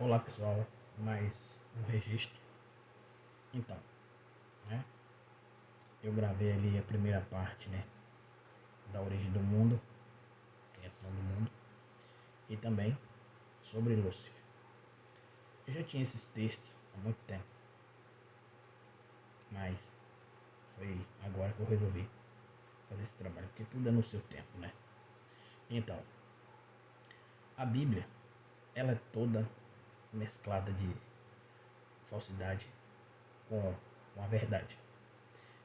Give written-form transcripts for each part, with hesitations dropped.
Olá pessoal, mais um registro. Então, né? Eu gravei ali a primeira parte, né? Da origem do mundo, criação do mundo, e também sobre Lúcifer. Eu já tinha esses textos há muito tempo, mas foi agora que eu resolvi fazer esse trabalho, porque tudo é no seu tempo, né? Então, a Bíblia, ela é toda mesclada de falsidade com a verdade.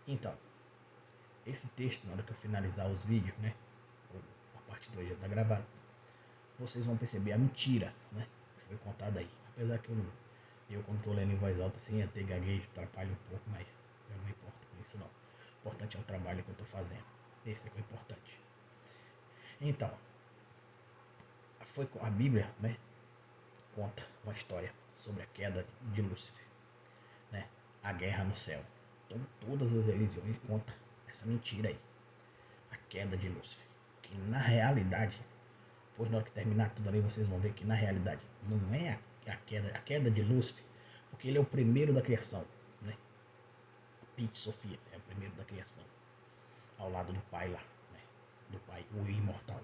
Então, esse texto, na hora que eu finalizar os vídeos, né? A parte 2 já está gravada. Vocês vão perceber a mentira, né? Que foi contada aí. Apesar que eu quando estou lendo em voz alta, assim, até gaguejo, atrapalha um pouco, mas eu não me importo com isso não. O importante é o trabalho que eu estou fazendo. Esse é que é o importante. Então, a Bíblia, né? Conta uma história sobre a queda de Lúcifer, né? A guerra no céu. Então, todas as religiões contam essa mentira aí. A queda de Lúcifer. Que na realidade, pois na hora que terminar tudo ali, vocês vão ver que na realidade não é a queda de Lúcifer, porque ele é o primeiro da criação, né? Pete Sofia é o primeiro da criação, ao lado do pai lá, né? Do pai, o imortal,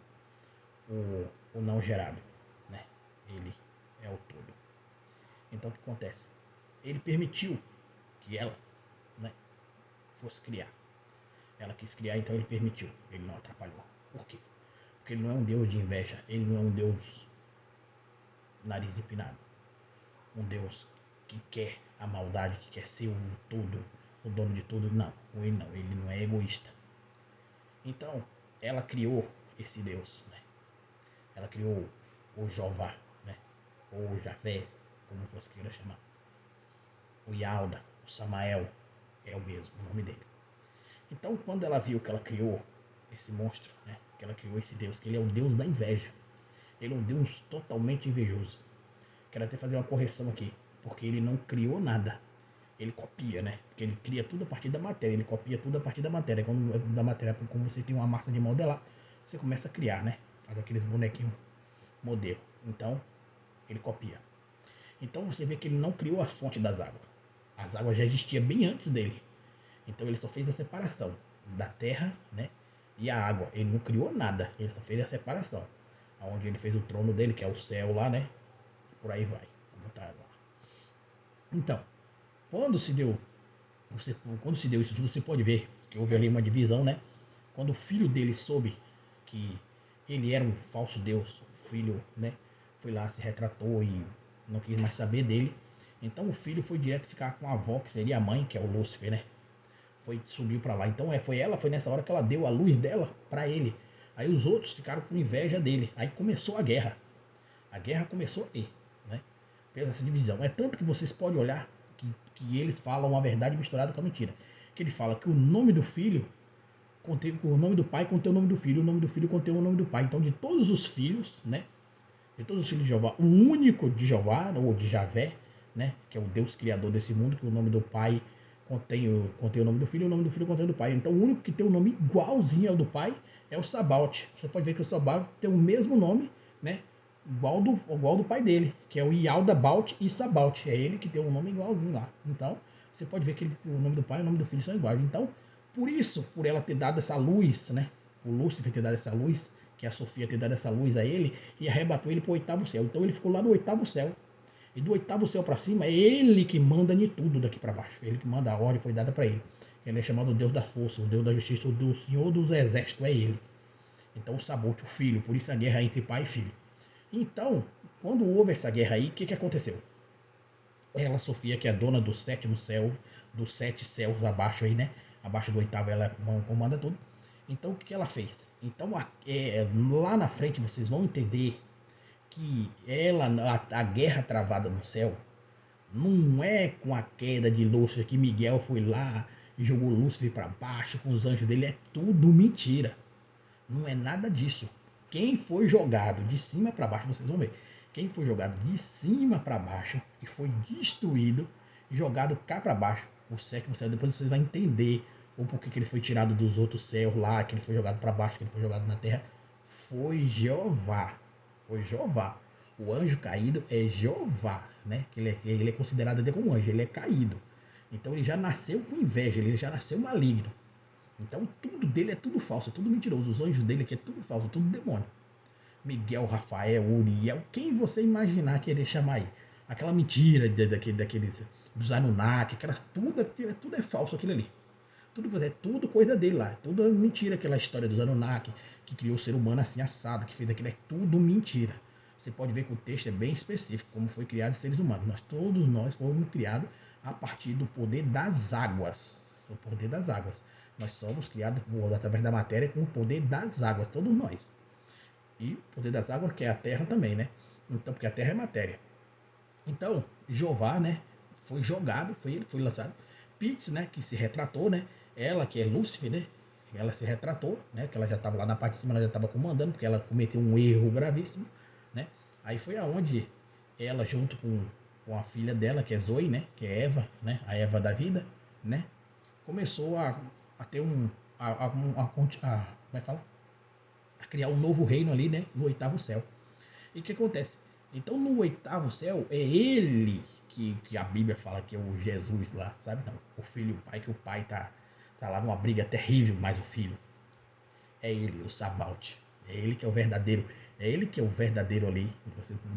o não gerado, né? Ele é o todo. Então o que acontece? Ele permitiu que ela, né, fosse criar. Ela quis criar, então ele permitiu. Ele não atrapalhou. Por quê? Porque ele não é um Deus de inveja. Ele não é um Deus nariz empinado. Um Deus que quer a maldade, que quer ser o tudo, o dono de tudo. Não, ele não é egoísta. Então, ela criou esse Deus, né? Ela criou o Jeová, né? Ou o Javé, como você queira chamar. O Yalda, o Samael, é o mesmo o nome dele. Então, quando ela viu que ela criou esse monstro, né? Que ela criou esse Deus, que ele é o Deus da inveja. Ele é um Deus totalmente invejoso. Quero até fazer uma correção aqui, porque ele não criou nada. Ele copia, né? Porque ele cria tudo a partir da matéria, ele copia tudo a partir da matéria. Quando da matéria, como você tem uma massa de modelar, você começa a criar, né? Faz aqueles bonequinhos modelo. Então, ele copia. Então você vê que ele não criou a fonte das águas. As águas já existiam bem antes dele. Então ele só fez a separação da terra, né? E a água. Ele não criou nada. Ele só fez a separação. Onde ele fez o trono dele, que é o céu lá, né? Por aí vai. Vou botar lá. Então, quando se deu quando se deu isso tudo, você pode ver que houve ali uma divisão, né? Quando o filho dele soube que ele era um falso Deus, o filho, né? Foi lá, se retratou e não quis mais saber dele. Então o filho foi direto ficar com a avó, que seria a mãe, que é o Lúcifer, né? Subiu para lá. Então foi nessa hora que ela deu a luz dela para ele. Aí os outros ficaram com inveja dele. Aí começou a guerra. A guerra começou aí, né? Fez essa divisão. É tanto que vocês podem olhar que eles falam a verdade misturada com a mentira. Que ele fala que o nome do filho contém o nome do pai contém o nome do filho, o nome do filho contém o nome do pai. Então, de todos os filhos, né? De todos os filhos de Jeová, o único de Jeová, ou de Javé, né? Que é o Deus criador desse mundo, que o nome do pai contém o nome do filho e o nome do filho contém o do pai. Então, o único que tem o nome igualzinho ao do pai é o Sabaoth. Você pode ver que o Sabaoth tem o mesmo nome, né? Igual do pai dele, que é o Yaldabaoth e Sabaoth. É ele que tem um nome igualzinho lá. Então, você pode ver que o nome do pai e o nome do filho são iguais. Então, por isso, por ela ter dado essa luz, né? Por Lúcifer ter dado essa luz, que a Sofia ter dado essa luz a ele, e arrebatou ele para o oitavo céu. Então ele ficou lá no oitavo céu. E do oitavo céu para cima, é ele que manda de tudo daqui para baixo. Ele que manda a ordem, foi dada para ele. Ele é chamado o Deus das forças, o Deus da justiça, o Senhor dos exércitos, é ele. Então o Sabaoth, o filho, por isso a guerra entre pai e filho. Então, quando houve essa guerra aí, o que aconteceu? Ela, Sofia, que é dona do sétimo céu, dos 7 céus abaixo aí, né? Abaixo do oitavo ela comanda tudo. Então o que ela fez? Então lá na frente vocês vão entender que a guerra travada no céu não é com a queda de Lúcifer que Miguel foi lá e jogou Lúcifer para baixo com os anjos dele. É tudo mentira. Não é nada disso. Quem foi jogado de cima para baixo, vocês vão ver. Quem foi jogado de cima para baixo e foi destruído e jogado cá para baixo, o sétimo céu, depois vocês vão entender o porquê que ele foi tirado dos outros céus lá, que ele foi jogado para baixo, que ele foi jogado na terra. Foi Jeová. Foi Jeová. O anjo caído é Jeová, né? Que ele é considerado até como anjo, ele é caído. Então ele já nasceu com inveja, ele já nasceu maligno. Então tudo dele é tudo falso, é tudo mentiroso. Os anjos dele aqui é tudo falso, tudo demônio. Miguel, Rafael, Uriel, quem você imaginar querer chamar aí? Aquela mentira daqueles dos Anunnaki, tudo é falso aquilo ali. Tudo coisa dele lá. Tudo é mentira, aquela história dos Anunnaki, que criou o ser humano assim assado, que fez aquilo, é tudo mentira. Você pode ver que o texto é bem específico, como foi criado os seres humanos. Todos nós fomos criados a partir do poder das águas. O poder das águas. Nós somos criados através da matéria com o poder das águas, todos nós. E o poder das águas, que é a terra também, né? Então, porque a terra é matéria. Então, Jeová, né? Foi jogado, foi ele que foi lançado. Pitts, né? Que se retratou, né? Ela, que é Lúcifer, né? Ela se retratou, né? Que ela já estava lá na parte de cima, ela já estava comandando, porque ela cometeu um erro gravíssimo, né? Aí foi aonde ela, junto com a filha dela, que é Zoe, né? Que é Eva, né? A Eva da vida, né? Começou a ter como é que fala? A criar um novo reino ali, né? No oitavo céu. E o que acontece? Então, no oitavo céu, é ele que a Bíblia fala que é o Jesus lá, sabe? Não, o filho e o pai, que o pai tá lá numa briga terrível, mas o filho é ele, o Sabaoth. É ele que é o verdadeiro. É ele que é o verdadeiro ali.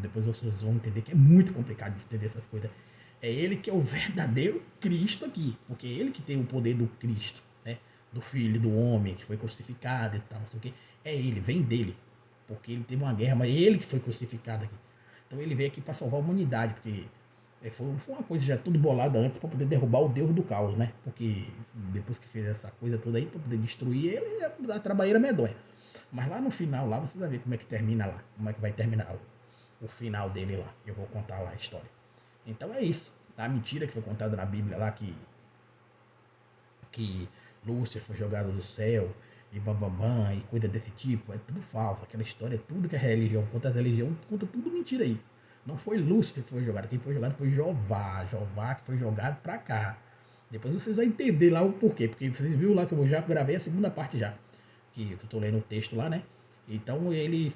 Depois vocês vão entender que é muito complicado de entender essas coisas. É ele que é o verdadeiro Cristo aqui. Porque é ele que tem o poder do Cristo, né? Do filho, do homem que foi crucificado e tal, não sei o quê. É ele, vem dele. Porque ele teve uma guerra, mas é ele que foi crucificado aqui. Então ele veio aqui para salvar a humanidade, porque foi uma coisa já tudo bolada antes para poder derrubar o Deus do caos, né? Porque depois que fez essa coisa toda aí, para poder destruir ele, a trabalheira medonha. Mas lá no final, lá vocês vão ver como é que termina lá, como é que vai terminar o final dele lá. Eu vou contar lá a história. Então é isso. A mentira que foi contada na Bíblia lá, que Lúcifer foi jogado do céu, e bambambam, e coisa desse tipo, é tudo falso. Aquela história, tudo que é religião, conta a religião, conta tudo mentira aí. Não foi Lúcifer que foi jogado, quem foi jogado foi Jeová. Jeová que foi jogado pra cá. Depois vocês vão entender lá o porquê, porque vocês viram lá que eu já gravei a segunda parte já, que eu tô lendo o texto lá, né? Então ele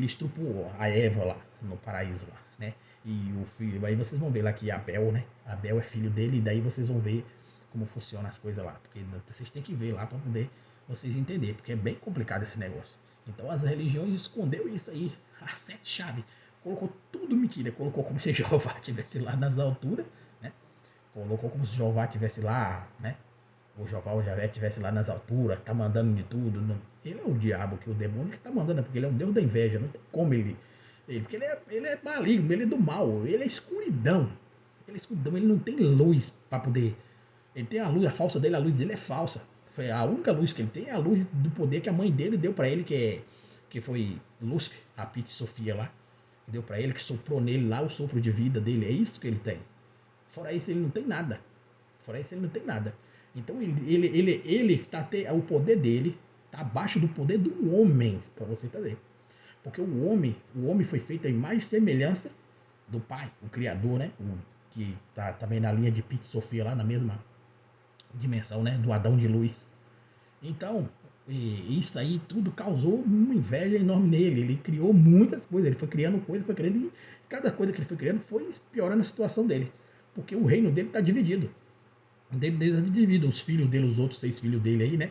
estrupou a Eva lá no paraíso lá, né? E o filho, aí vocês vão ver lá que Abel, né? Abel é filho dele, e daí vocês vão ver como funciona as coisas lá, porque vocês têm que ver lá para poder vocês entenderem, porque é bem complicado esse negócio. Então as religiões escondeu isso aí, as sete chaves, colocou tudo mentira, colocou como se Jeová estivesse lá nas alturas, né? Colocou como se Jeová estivesse lá, né? O Jeová, o Javé estivesse lá nas alturas, tá mandando de tudo. Não. Ele é o diabo, que o demônio que tá mandando, porque ele é um deus da inveja, não tem como porque ele é maligno, ele é do mal, ele é escuridão. Ele é escuridão, ele não tem luz para poder. Ele tem a luz, a falsa dele, a luz dele é falsa. Foi a única luz que ele tem é a luz do poder que a mãe dele deu para ele, que foi Lúcifer, a Pit Sofia lá. Que deu para ele, que soprou nele lá o sopro de vida dele. É isso que ele tem. Fora isso, ele não tem nada. Fora isso, ele não tem nada. Então, ele está até o poder dele está abaixo do poder do homem, para você entender. Porque o homem foi feito a imagem e semelhança do Pai, o Criador, né? Que está também na linha de Pit Sofia, lá na mesma dimensão, né? Do Adão de luz. Então, isso aí tudo causou uma inveja enorme nele. Ele criou muitas coisas, ele foi criando coisas, foi criando, e cada coisa que ele foi criando foi piorando a situação dele. Porque o reino dele está dividido. Dele tá dividido. Os filhos dele, os outros 6 filhos dele aí, né?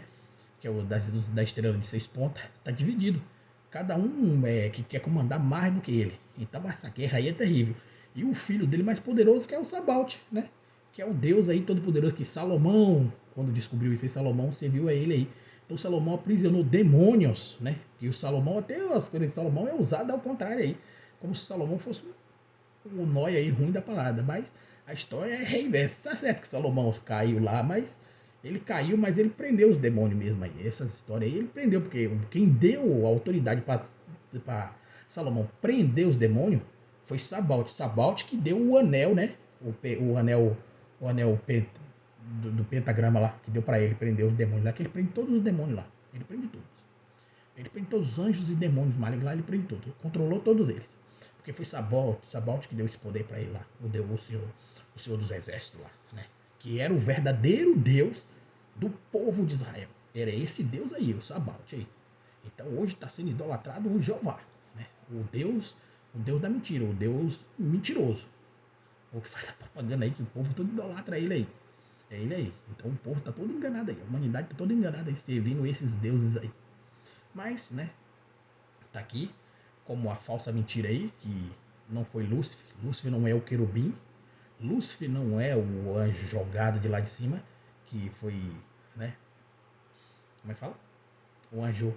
Que é o da estrela de 6 pontas, tá dividido. Cada um que quer comandar mais do que ele. Então essa guerra aí é terrível. E o filho dele mais poderoso, que é o Sabaoth, né? Que é o Deus aí todo poderoso, que Salomão, quando descobriu isso aí, Salomão serviu a ele aí. Então Salomão aprisionou demônios, né? E o Salomão, até as coisas de Salomão é usada ao contrário aí. Como se Salomão fosse o nóia aí ruim da parada. Mas a história é reversa. Tá certo que Salomão caiu lá, mas ele caiu, mas ele prendeu os demônios mesmo aí. Essas histórias aí ele prendeu, porque quem deu a autoridade para Salomão prender os demônios foi Sabaoth. Sabaoth que deu o anel, né? O anel do pentagrama lá, que deu para ele prender os demônios lá, que ele prende todos os demônios lá. Ele prende todos. Ele prende todos os anjos e demônios malignos lá, ele prende todos. Ele controlou todos eles. Porque foi Sabaoth que deu esse poder para ele lá. O Senhor dos Exércitos lá, né? Que era o verdadeiro Deus do povo de Israel. Era esse Deus aí, o Sabaoth aí. Então hoje está sendo idolatrado o Jeová, né? O Deus O Deus da mentira, o Deus mentiroso. O que faz a propaganda aí, que o povo todo idolatra ele aí. É ele aí. Então o povo tá todo enganado aí. A humanidade tá toda enganada aí, servindo esses deuses aí. Mas, né, tá aqui como a falsa mentira aí, que não foi Lúcifer. Lúcifer não é o querubim. Lúcifer não é o anjo jogado de lá de cima, que foi, né, como é que fala? O anjo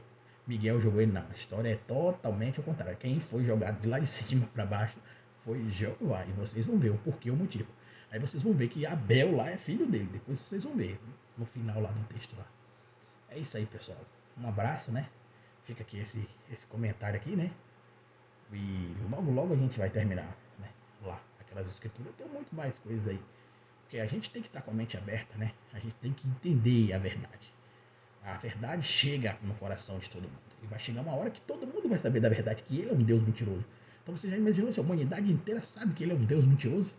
Miguel jogou ele, não. A história é totalmente ao contrário. Quem foi jogado de lá de cima para baixo foi Jeová. E vocês vão ver o porquê, o motivo. Aí vocês vão ver que Abel lá é filho dele. Depois vocês vão ver no final lá do texto lá. É isso aí, pessoal. Um abraço, né? Fica aqui esse comentário aqui, né? E logo, logo a gente vai terminar, né? Lá, aquelas escrituras. Tem muito mais coisas aí. Porque a gente tem que estar com a mente aberta, né? A gente tem que entender a verdade. A verdade chega no coração de todo mundo. E vai chegar uma hora que todo mundo vai saber da verdade, que ele é um Deus mentiroso. Então você já imaginou se a humanidade inteira sabe que ele é um Deus mentiroso?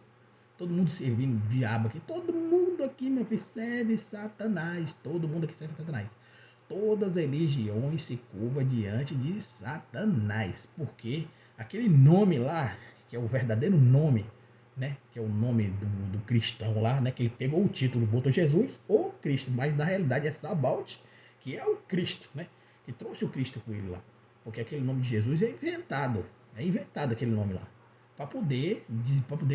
Todo mundo servindo o diabo aqui. Todo mundo aqui, meu filho, serve Satanás. Todo mundo aqui serve Satanás. Todas as religiões se curvam diante de Satanás. Porque aquele nome lá, que é o verdadeiro nome, né? Que é o nome do cristão lá, né? Que ele pegou o título, botou Jesus ou Cristo. Mas na realidade é Sabaoth, que é o Cristo, né? Que trouxe o Cristo com ele lá. Porque aquele nome de Jesus é inventado. É inventado aquele nome lá. Para poder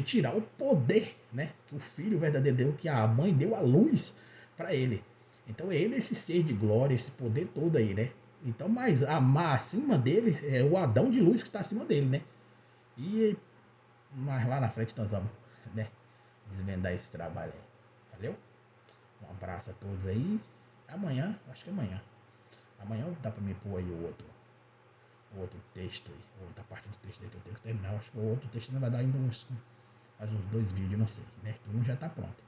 tirar o poder, né? Que o filho verdadeiro deu, que a mãe deu a luz para ele. Então ele é esse ser de glória, esse poder todo aí, né? Então, mas acima dele é o Adão de luz que está acima dele, né? E mas lá na frente nós vamos, né? Desvendar esse trabalho aí. Valeu? Um abraço a todos aí. Amanhã, acho que amanhã. Amanhã dá pra me pôr aí o outro texto aí, outra parte do texto aí que eu tenho que terminar. Acho que o outro texto ainda vai dar ainda mais uns 2 vídeos, não sei, né? Que um já tá pronto.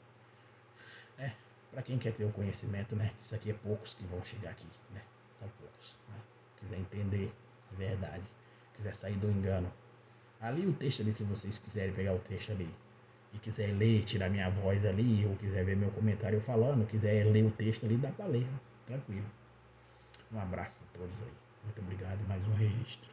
É, pra quem quer ter o conhecimento, né? Que isso aqui é poucos que vão chegar aqui, né? São poucos, né? Quiser entender a verdade, quiser sair do engano. Ali o texto ali, se vocês quiserem pegar o texto ali e quiser ler, tirar minha voz ali, ou quiser ver meu comentário falando, quiser ler o texto ali, dá pra ler, né? Tranquilo. Um abraço a todos aí. Muito obrigado e mais um registro.